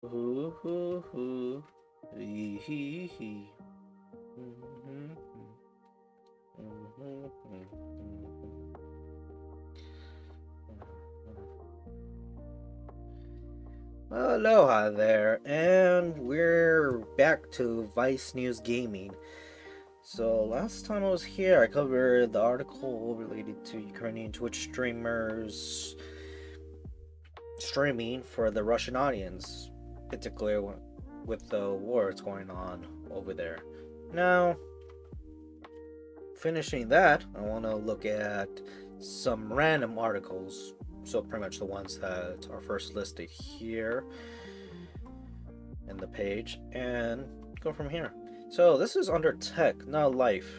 Ooh, ooh, ooh. Hee, hee, hee. Mhm, mhm, mhm, mhm. Well, aloha there, and we're back to Vice News Gaming. So last time I was here, I covered the article related to Ukrainian Twitch streamers streaming for the Russian audience, particularly with the war that's going on over there. Now, finishing that, I want to look at some random articles. So, pretty much the ones that are first listed here in the page, and go from here. So, this is under tech, not life.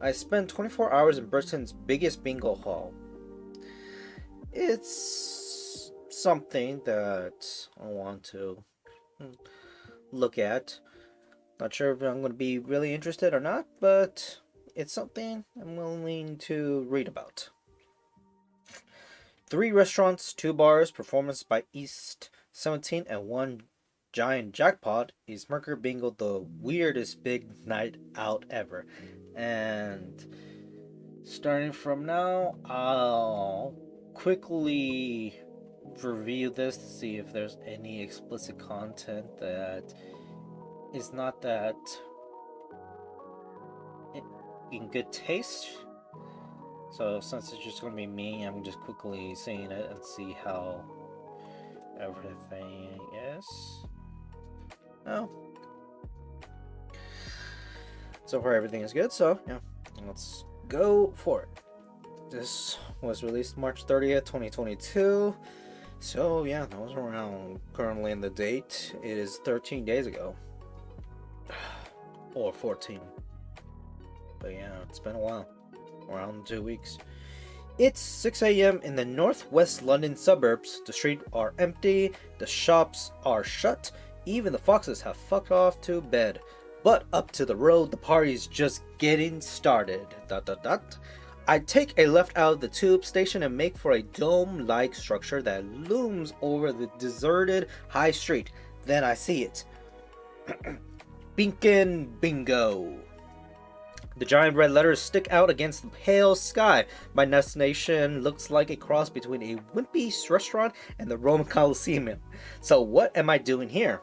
I spent 24 hours in Britain's biggest bingo hall. It's something that I want to look at. Not sure if I'm going to be really interested or not, but it's something I'm willing to read about. 3 restaurants, 2 bars, performance by East 17, and 1 giant jackpot. Is Mercury Bingo the weirdest big night out ever? And starting from now, I'll quickly review this to see if there's any explicit content that is not that in good taste. So since it's just gonna be me, I'm just quickly seeing it and see how everything is. Oh, so far everything is good. So yeah, let's go for it. This was released March 30th, 2022. So yeah, that was around currently in the date. It is 13 days ago. Or 14. But yeah, it's been a while. Around 2 weeks. It's 6 a.m. in the northwest London suburbs. The streets are empty, the shops are shut, even the foxes have fucked off to bed. But up to the road, the party's just getting started. Dot dot dot. I take a left out of the tube station and make for a dome-like structure that looms over the deserted high street. Then I see it. Binkin Bingo. The giant red letters stick out against the pale sky. My destination looks like a cross between a wimpy restaurant and the Roman Colosseum. So what am I doing here?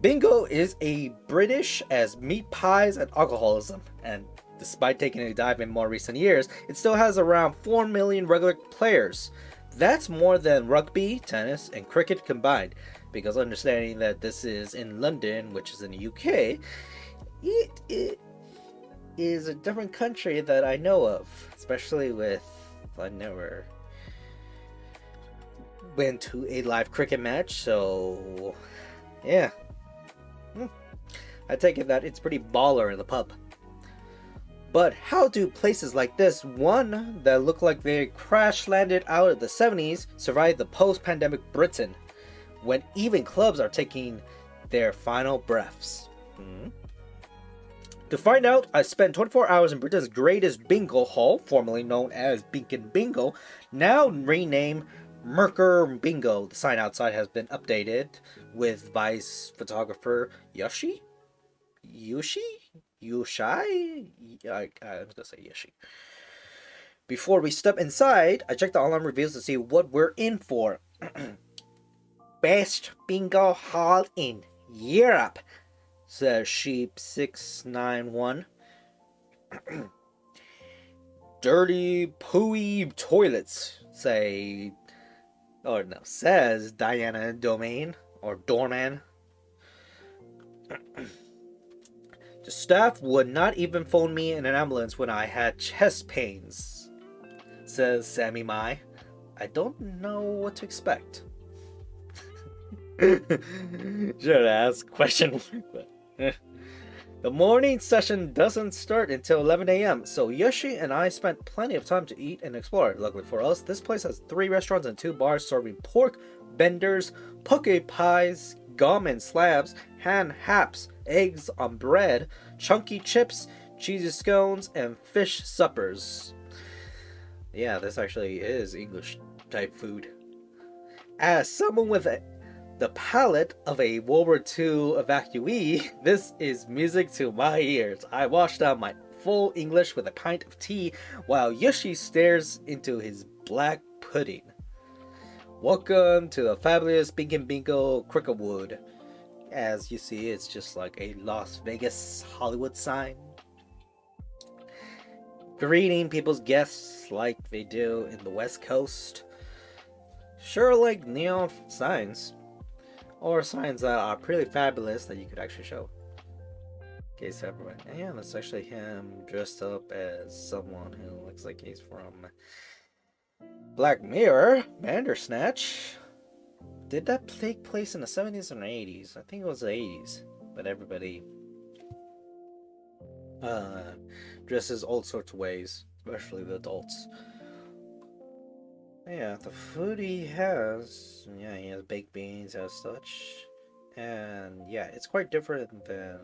Bingo is as British as meat pies and alcoholism, and despite taking a dive in more recent years, it still has around 4 million regular players. That's more than rugby, tennis, and cricket combined, because understanding that this is in London, which is in the UK, it is a different country that I know of, especially with I never been to a live cricket match, so yeah. I take it that it's pretty baller in the pub. But how do places like this, one that look like they crash landed out of the 70s, survive the post-pandemic Britain, when even clubs are taking their final breaths? To find out, I spent 24 hours in Britain's greatest bingo hall, formerly known as Beacon Bingo, now renamed Merker Bingo. The sign outside has been updated with Vice photographer Yoshi? Yushi? Yushai? I was gonna say Yoshi. Before we step inside, I check the online reviews to see what we're in for. Best bingo hall in Europe, says Sheep691. Dirty pooey toilets, says Diana Domain or Dorman. The staff would not even phone me in an ambulance when I had chest pains, says Sammy Mai. I don't know what to expect. Should ask question. The morning session doesn't start until 11 a.m., so Yoshi and I spent plenty of time to eat and explore. Luckily for us, this place has 3 restaurants and 2 bars serving pork, benders, poke pies, gum and slabs, hand haps, eggs on bread, chunky chips, cheesy scones, and fish suppers. Yeah, this actually is English type food. As someone with the palate of a World War II evacuee, this is music to my ears. I washed down my full English with a pint of tea while Yoshi stares into his black pudding. Welcome to the fabulous Binkin Bingo Cricketwood. As you see, it's just like a Las Vegas Hollywood sign. Greeting people's guests like they do in the West Coast. Sure, like neon signs. Or signs that are pretty fabulous that you could actually show. Okay, so everyone. Yeah, that's actually him dressed up as someone who looks like he's from Black Mirror, Bandersnatch. Did that take place in the 70s or 80s? I think it was the 80s. But everybody dresses all sorts of ways, especially the adults. Yeah, the food he has, yeah, he has baked beans as such. And yeah, it's quite different than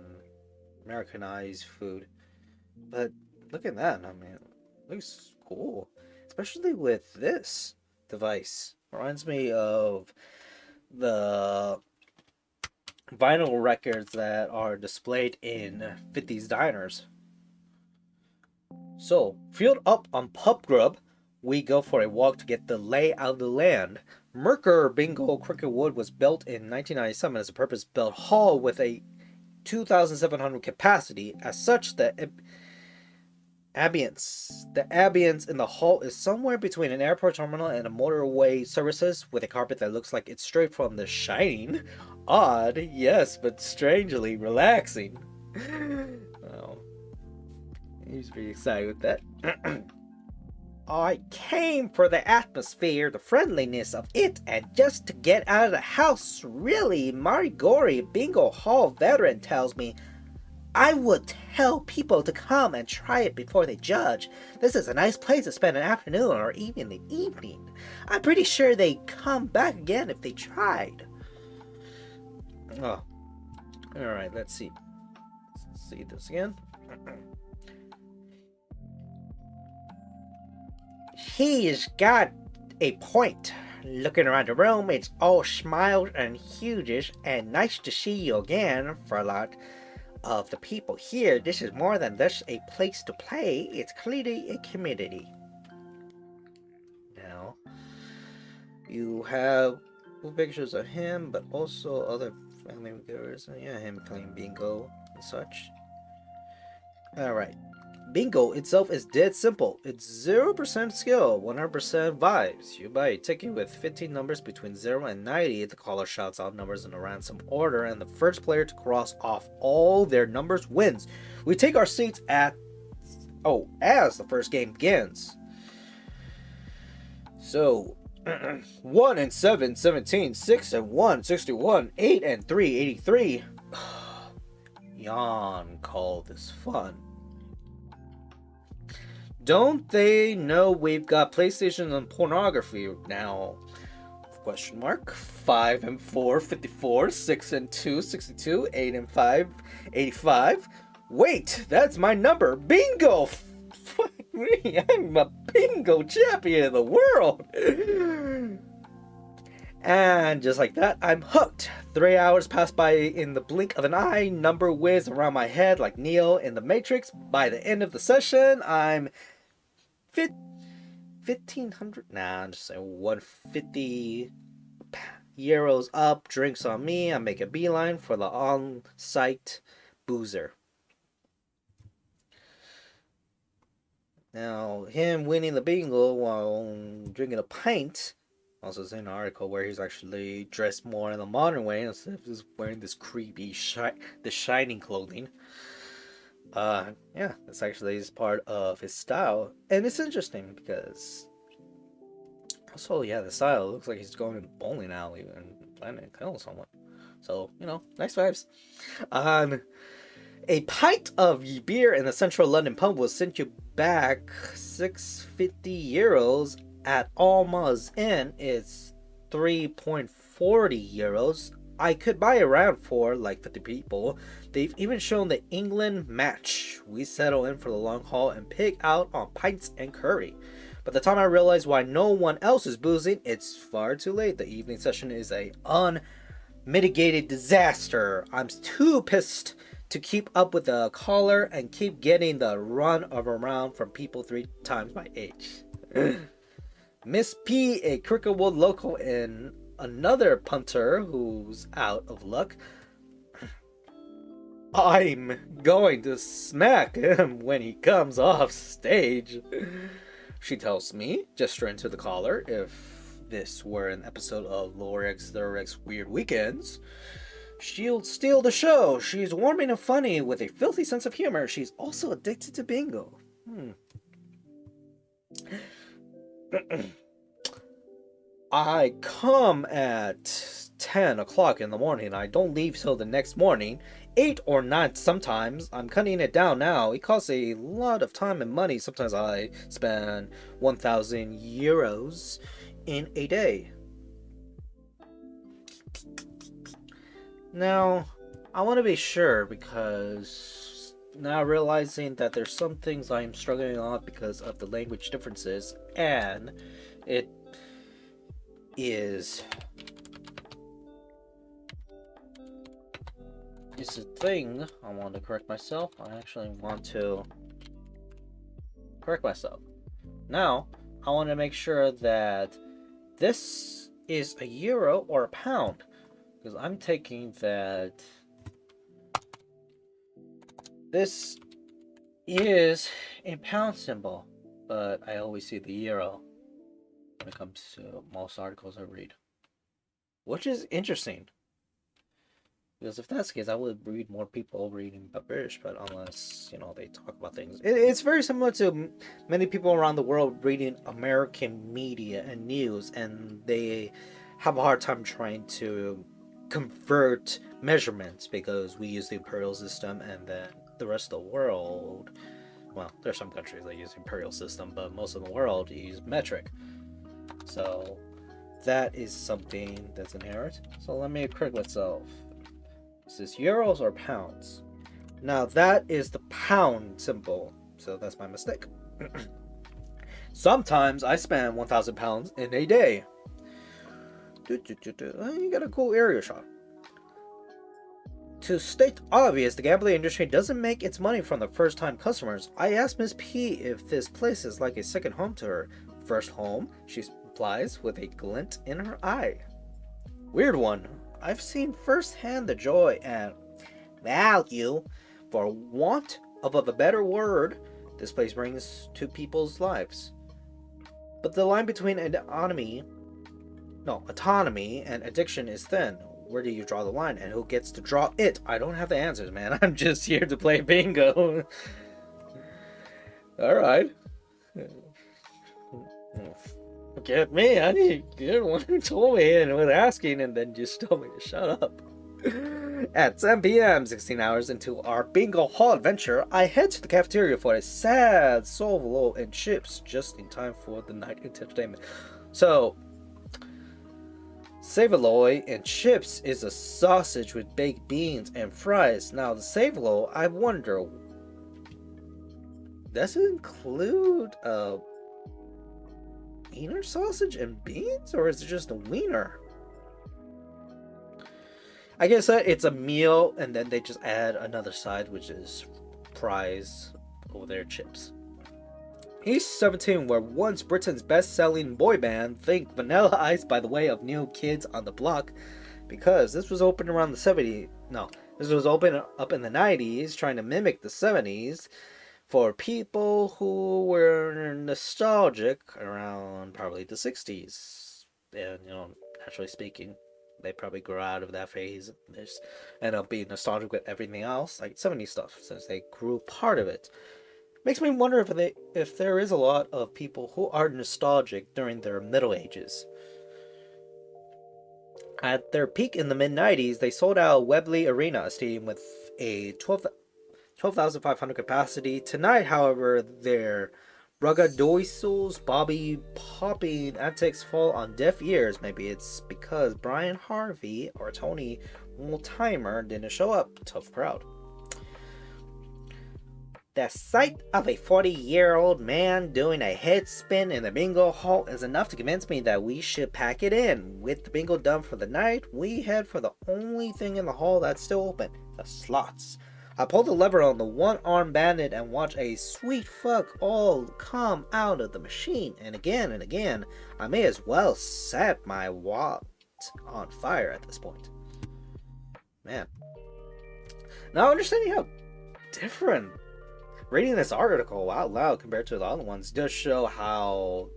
Americanized food. But look at that, I mean, it looks cool. Especially with this device. Reminds me of the vinyl records that are displayed in 50s diners. So, fueled up on pub grub, we go for a walk to get the lay of the land. Merker Bingo Cricketwood was built in 1997 as a purpose-built hall with a 2,700 capacity. As such, the ambience in the hall is somewhere between an airport terminal and a motorway services, with a carpet that looks like it's straight from The Shining. Odd, yes, but strangely relaxing. Oh, he's pretty excited with that. I came for the atmosphere, the friendliness of it, and just to get out of the house. Really, Marigori Bingo Hall veteran tells me I would tell people to come and try it before they judge. This is a nice place to spend an afternoon or even the evening. I'm pretty sure they'd come back again if they tried. Oh, alright, let's see. Let's see this again. He's got a point. Looking around the room, it's all smiles and huges, and nice to see you again. For a lot of the people here, this is more than just a place to play. It's clearly a community. Now, you have pictures of him, but also other family members. Yeah, him playing bingo and such. Alright. Bingo itself is dead simple. It's 0% skill, 100% vibes. You buy a ticket with 15 numbers between 0 and 90. The caller shouts out numbers in a random order, and the first player to cross off all their numbers wins. We take our seats as the first game begins. So, 1 and 7, 17, 6 and 1, 61, 8 and 3, 83. Yawn call this fun. Don't they know we've got PlayStation and pornography now? Question mark. 5 and 4, 54, 6 and 2, 62, 8 and 5, 85. Wait, that's my number. Bingo! Fuck me, I'm a bingo champion of the world! And just like that, I'm hooked. 3 hours pass by in the blink of an eye. Number whiz around my head like Neo in the Matrix. By the end of the session, I'm 1,500. Nah, I'm just saying 150 euros up. Drinks on me. I make a beeline for the on-site boozer. Now, him winning the bingo while drinking a pint. Also, it's an article where he's actually dressed more in the modern way instead of just wearing this creepy, the Shining clothing. Yeah, that's actually is part of his style, and it's interesting because also, yeah, the style looks like he's going to the bowling alley and planning to kill someone. So, you know, nice vibes. A pint of beer in the central London pub will send you back 650 euros. At Alma's Inn, it's 3.40 euros. I could buy a round for like 50 people. They've even shown the England match. We settle in for the long haul and pig out on pints and curry. By the time I realize why no one else is boozing, it's far too late. The evening session is a mitigated disaster. I'm too pissed to keep up with the caller and keep getting the run of around from people 3 times my age. Miss P, a Cricketwood local and another punter who's out of luck. I'm going to smack him when he comes off stage, she tells me, gesturing to the caller. If this were an episode of Lower X, Lower X Weird Weekends, she'll steal the show. She's warming and funny with a filthy sense of humor. She's also addicted to bingo. I come at 10 o'clock in the morning. I don't leave till the next morning. 8 or 9 sometimes. I'm cutting it down now. It costs a lot of time and money. Sometimes I spend 1,000 euros in a day. Now, I want to be sure because now realizing that there's some things I'm struggling on because of the language differences, and it is a thing I want to correct myself. I actually want to correct myself. Now, I want to make sure that this is a euro or a pound, because I'm taking that this is a pound symbol, but I always see the euro when it comes to most articles I read, which is interesting. Because if that's the case, I would read more people reading British, but unless, they talk about things. It's very similar to many people around the world reading American media and news, and they have a hard time trying to convert measurements because we use the imperial system, and then the rest of the world, well, there's some countries that use the imperial system, but most of the world use metric. So that is something that's inherent. So let me correct myself. Is this euros or pounds? Now that is the pound symbol, so that's my mistake. Sometimes I spend 1,000 pounds in a day. You got a cool area shot. To state obvious, the gambling industry doesn't make its money from the first-time customers. I asked Miss P if this place is like a second home to her. First home, she replies with a glint in her eye. Weird one. I've seen firsthand the joy and value, for want of a better word, this place brings to people's lives. But the line between autonomy and addiction is thin. Where do you draw the line, and who gets to draw it? I don't have the answers, man. I'm just here to play bingo. Alright. Get me, you're the one who told me and was asking, and then just told me to shut up. At 7 p.m., 16 hours into our bingo hall adventure, I head to the cafeteria for a sad solo and chips just in time for the night entertainment. So, Saveloy and chips is a sausage with baked beans and fries. Now, the Saveloy, I wonder, does it include wiener sausage and beans, or is it just a wiener? I guess it's a meal, and then they just add another side, which is fries over their chips. East 17 were once Britain's best-selling boy band. Think Vanilla Ice by the way of New Kids on the Block, because this was opened around the 70s. No, this was opened up in the 90s, trying to mimic the 70s. For people who were nostalgic around probably the 60s. And, naturally speaking, they probably grew out of that phase. They just end up being nostalgic with everything else, like 70s stuff, since they grew part of it. Makes me wonder if there is a lot of people who are nostalgic during their middle ages. At their peak in the mid-90s, they sold out Wembley Arena, a stadium with a 12,500 capacity. Tonight, however, their braggadocious, bobby-popping antics fall on deaf ears. Maybe it's because Brian Harvey or Tony Multimer didn't show up. Tough crowd. The sight of a 40-year-old man doing a head spin in the bingo hall is enough to convince me that we should pack it in. With the bingo done for the night, we head for the only thing in the hall that's still open, the slots. I pull the lever on the one-armed bandit and watch a sweet fuck all come out of the machine. And again, I may as well set my wallet on fire at this point. Man. Now understanding how different reading this article out loud compared to the other ones does show how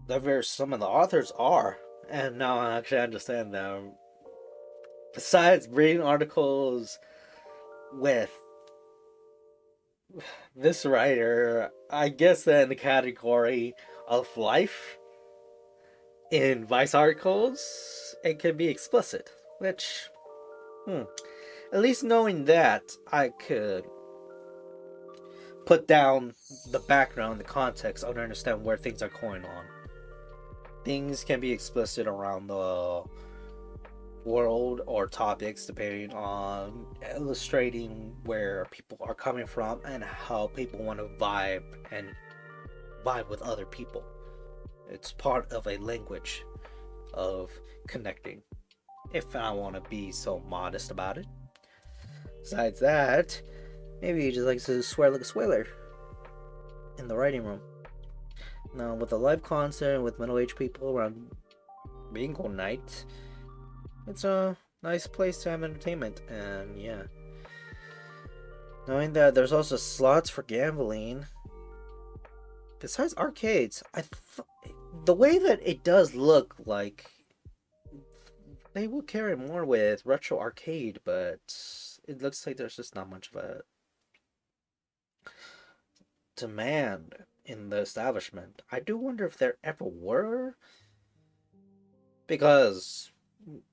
diverse some of the authors are. And now I actually understand them. Besides reading articles with this writer, I guess that in the category of life in Vice articles, it can be explicit, which, at least knowing that, I could put down the background, the context, and understand where things are going on. Things can be explicit around the world or topics depending on illustrating where people are coming from and how people want to vibe with other people. It's part of a language of connecting, if I want to be so modest about it. Besides that, maybe he just likes to swear like a swaler in the writing room. Now, with a live concert with middle-aged people around bingo night, it's a nice place to have entertainment. And yeah, knowing that there's also slots for gambling besides arcades, the way that it does look like they will carry more with retro arcade, but it looks like there's just not much of a demand in the establishment. I do wonder if there ever were, because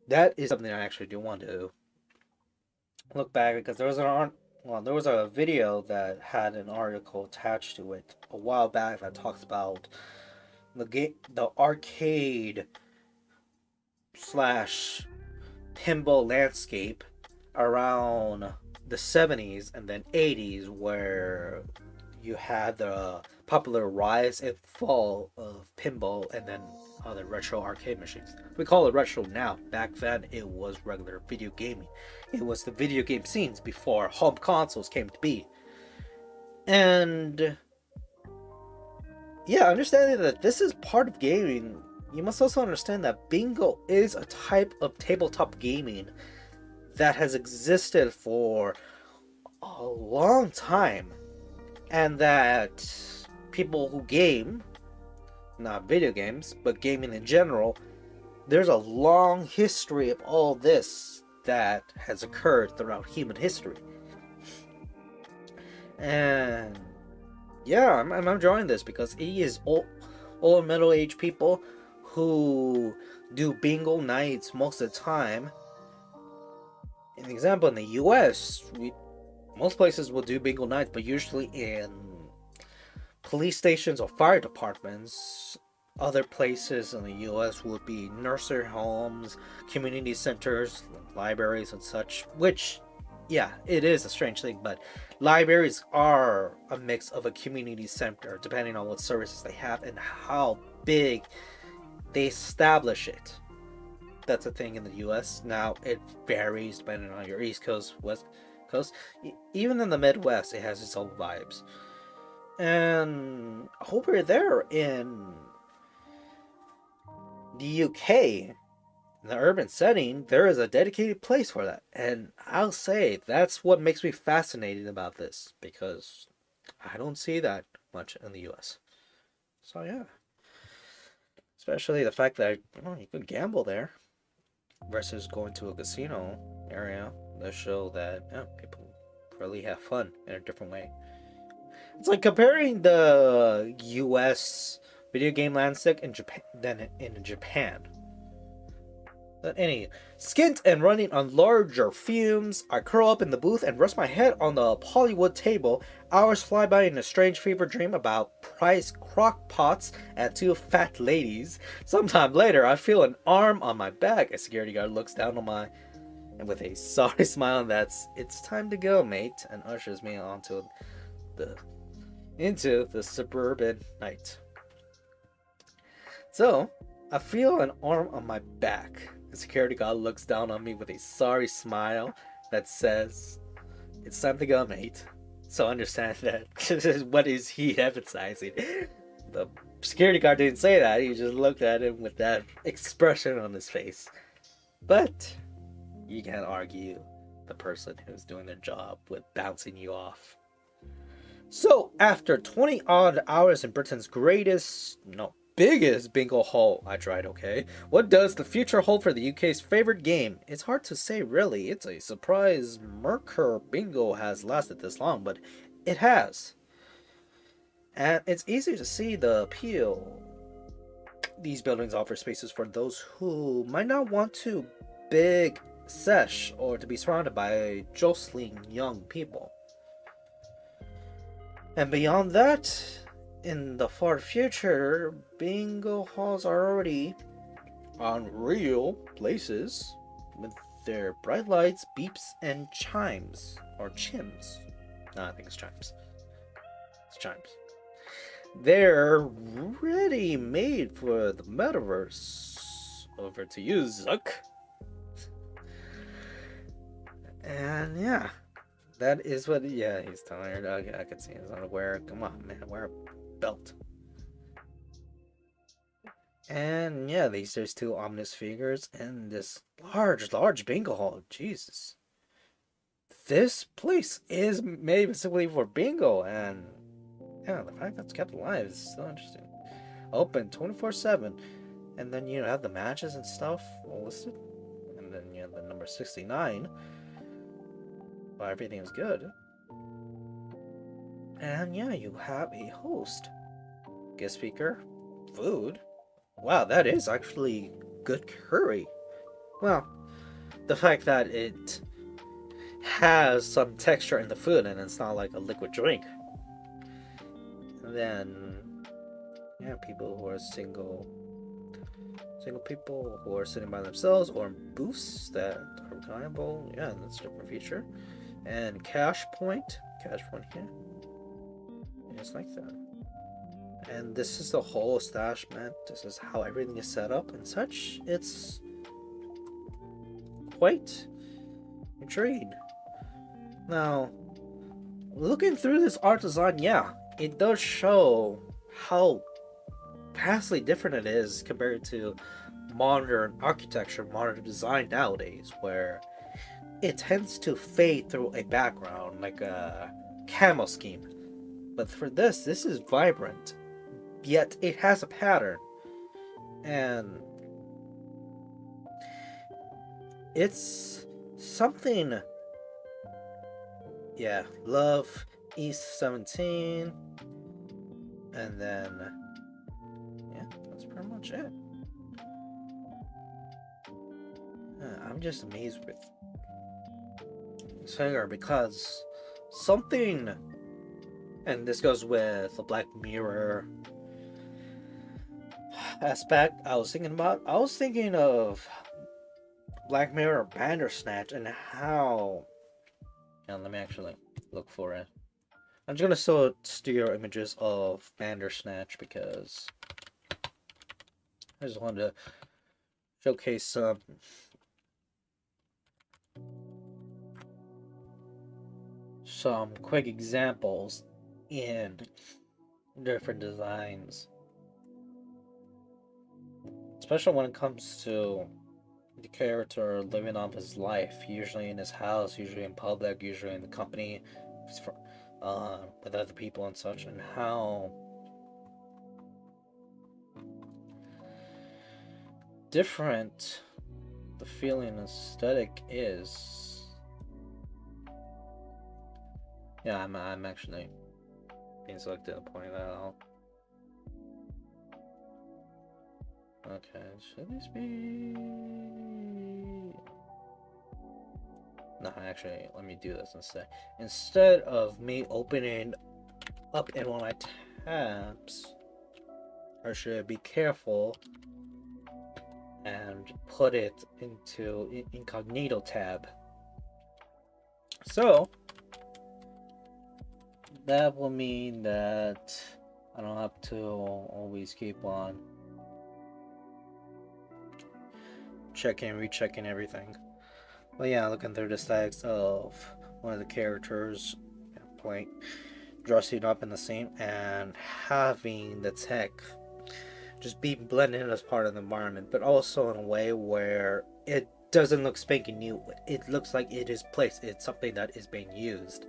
that is something I actually do want to look back, because there was a video that had an article attached to it a while back that talks about the arcade slash pinball landscape around the 70s and then 80s, where you had the popular rise and fall of pinball and then other retro arcade machines. We call it retro now. Back then it was regular video gaming. It was the video game scenes before home consoles came to be. And yeah, understanding that this is part of gaming, you must also understand that bingo is a type of tabletop gaming that has existed for a long time, and that people who game, not video games, but gaming in general, there's a long history of all this that has occurred throughout human history. And yeah, I'm enjoying this because it is old middle-aged people who do bingo nights most of the time. An example, in the US, most places will do bingo nights, but usually in police stations or fire departments. Other places in the US would be nursery homes, community centers, libraries and such, which, yeah, it is a strange thing, but libraries are a mix of a community center depending on what services they have and how big they establish it. That's a thing in the US. Now, it varies depending on your East Coast, West Coast. Even in the Midwest, it has its own vibes. And over there in the UK, in the urban setting, there is a dedicated place for that. And I'll say that's what makes me fascinated about this, because I don't see that much in the US. So yeah. Especially the fact that you could gamble there versus going to a casino area. That show that people really have fun in a different way. It's like comparing the US video game landscape in Japan than in Japan. But any skint and running on larger fumes, I curl up in the booth and rest my head on the polywood table. Hours fly by in a strange fever dream about prize crock pots and two fat ladies. Sometime later, I feel an arm on my back. A security guard looks down on and with a sorry smile that's "It's time to go, mate," and ushers me the into the suburban night. So, I feel an arm on my back. The security guard looks down on me with a sorry smile that says, "It's time to go, mate." So understand that what is he emphasizing? The security guard didn't say that. He just looked at him with that expression on his face. But you can't argue the person who's doing their job with bouncing you off. So after 20 odd hours in Britain's biggest bingo hall I tried, okay? What does the future hold for the UK's favorite game? It's hard to say, really. It's a surprise Merkur bingo has lasted this long, but it has. And it's easy to see the appeal. These buildings offer spaces for those who might not want to big sesh or to be surrounded by jostling young people. And beyond that, in the far future, bingo halls are already unreal places with their bright lights, beeps, and chimes. Or chims. No, I think it's chimes. It's chimes. They're ready made for the metaverse. Over to you, Zuck. And yeah. That is what, yeah, he's tired. I can see his underwear. Come on, man, wear a belt. And yeah, there's two ominous figures in this large bingo hall. Jesus. This place is made specifically for bingo, and yeah, the fact that it's kept alive is so interesting. Open 24/7, and then you have the matches and stuff listed, and then you have the number 69. Well, everything is good. And yeah, you have a host, guest speaker, food. Wow, that is actually good curry. Well, the fact that it has some texture in the food and it's not like a liquid drink. And then, yeah, people who are single people who are sitting by themselves or in booths that are reclinable. Yeah, that's a different feature. And cash point here. It's like that. And this is the whole establishment. This is how everything is set up and such. It's quite intriguing. Now, looking through this art design, yeah, it does show how vastly different it is compared to modern architecture, modern design nowadays, where it tends to fade through a background like a camo scheme. But for this is vibrant, yet it has a pattern, and it's something. Yeah, love East 17, and then yeah, that's pretty much it. I'm just amazed with this figure because something, and this goes with the Black Mirror aspect I was thinking about. I was thinking of Black Mirror Bandersnatch and how. And let me actually look for it. I'm just gonna show stereo images of Bandersnatch because I just wanted to showcase some quick examples in different designs, especially when it comes to the character living off his life, usually in his house, usually in public, usually in the company with other people and such, and how different the feeling aesthetic is. Yeah, I'm actually being selected to point that out. Okay, should this be? No, actually, let me do this instead. Instead of me opening up in one of my tabs, I should be careful and put it into incognito tab. So that will mean that I don't have to always keep on checking, rechecking everything. But yeah, looking through the stacks of one of the characters playing, dressing up in the same, and having the tech just be blended in as part of the environment, but also in a way where it doesn't look spanking new. It looks like it is placed. It's something that is being used,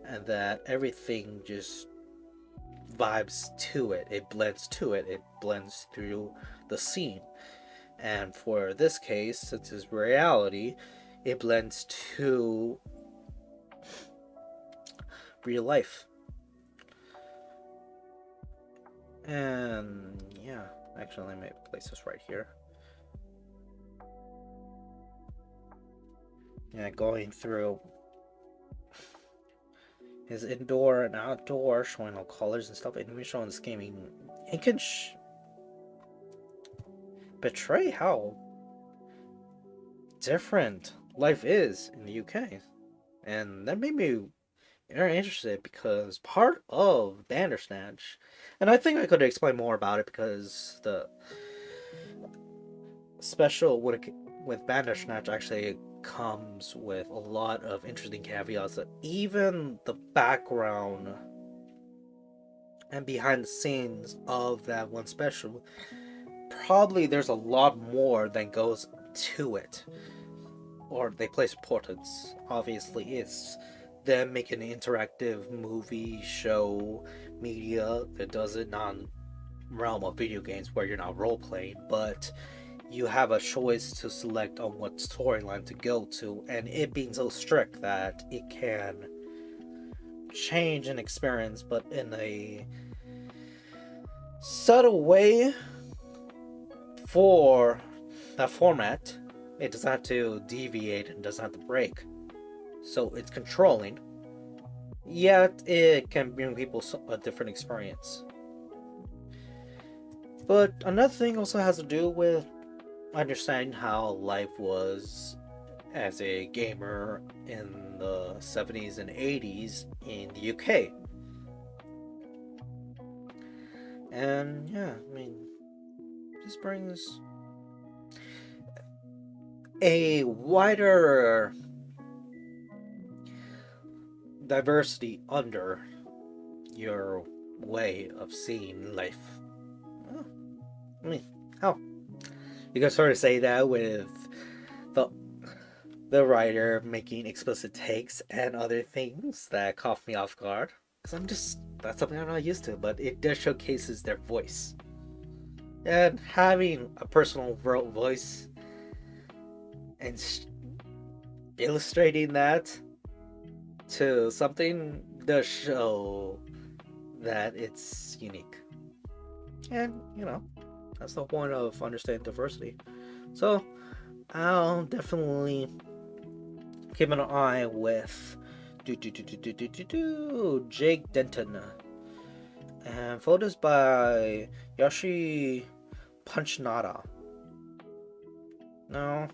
and that everything just vibes to it. It blends to it. It blends through the scene. And for this case, since it's reality, it blends to real life. And yeah, actually, let me place this right here. Yeah, going through his indoor and outdoor, showing all colors and stuff, and even showing this gaming, it can betray how different life is in the UK. And that made me very interested because part of Bandersnatch, and I think I could explain more about it because the special with Bandersnatch actually comes with a lot of interesting caveats that even the background and behind the scenes of that one special, probably there's a lot more than goes to it, or they place importance. Obviously, it's them making an interactive movie, show, media that does it non realm of video games where you're not role playing, but you have a choice to select on what storyline to go to, and it being so strict that it can change an experience, but in a subtle way for that format. It doesn't have to deviate and doesn't have to break. So it's controlling, yet it can bring people a different experience. But another thing also has to do with understanding how life was as a gamer in the 70s and 80s in the UK. And yeah, I mean, this brings a wider diversity under your way of seeing life. Oh, I mean, how? You can sort of say that with the writer making explicit takes and other things that caught me off guard. Because that's something I'm not used to, but it does showcases their voice. And having a personal voice and illustrating that to something does show that it's unique. And, that's the point of understanding diversity. So, I'll definitely keep an eye with Jake Denton. And photos by Yoshi Punchnada. Now,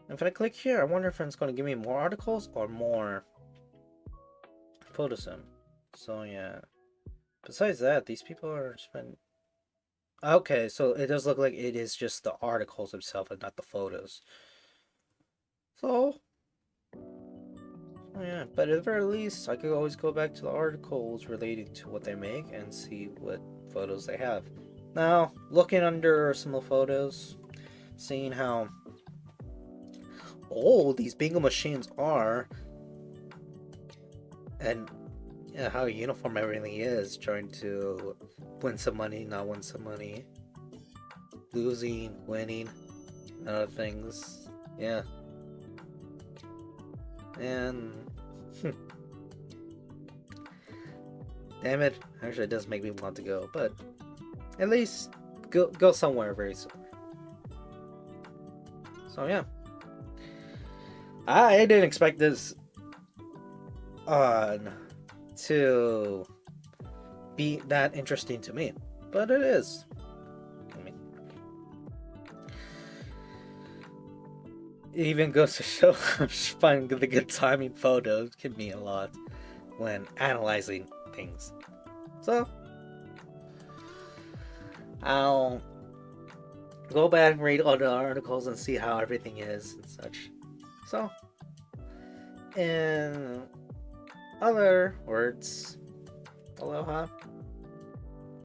if I click here, I wonder if it's going to give me more articles or more photos. So yeah. Besides that, these people are spending. Okay, so it does look like it is just the articles themselves and not the photos. So yeah, but at the very least, I could always go back to the articles relating to what they make and see what photos they have. Now, looking under some of the photos, seeing how old these bingo machines are, and how uniform everything is, trying to win some money, not win some money, losing, winning, and other things. Yeah. And damn it, actually it does make me want to go, but at least go somewhere very soon. So yeah, I didn't expect this to be that interesting to me, but it is. I mean, even goes to show finding the good timing photos can mean a lot when analyzing things. So, I'll go back and read all the articles and see how everything is and such. So, in other words, aloha.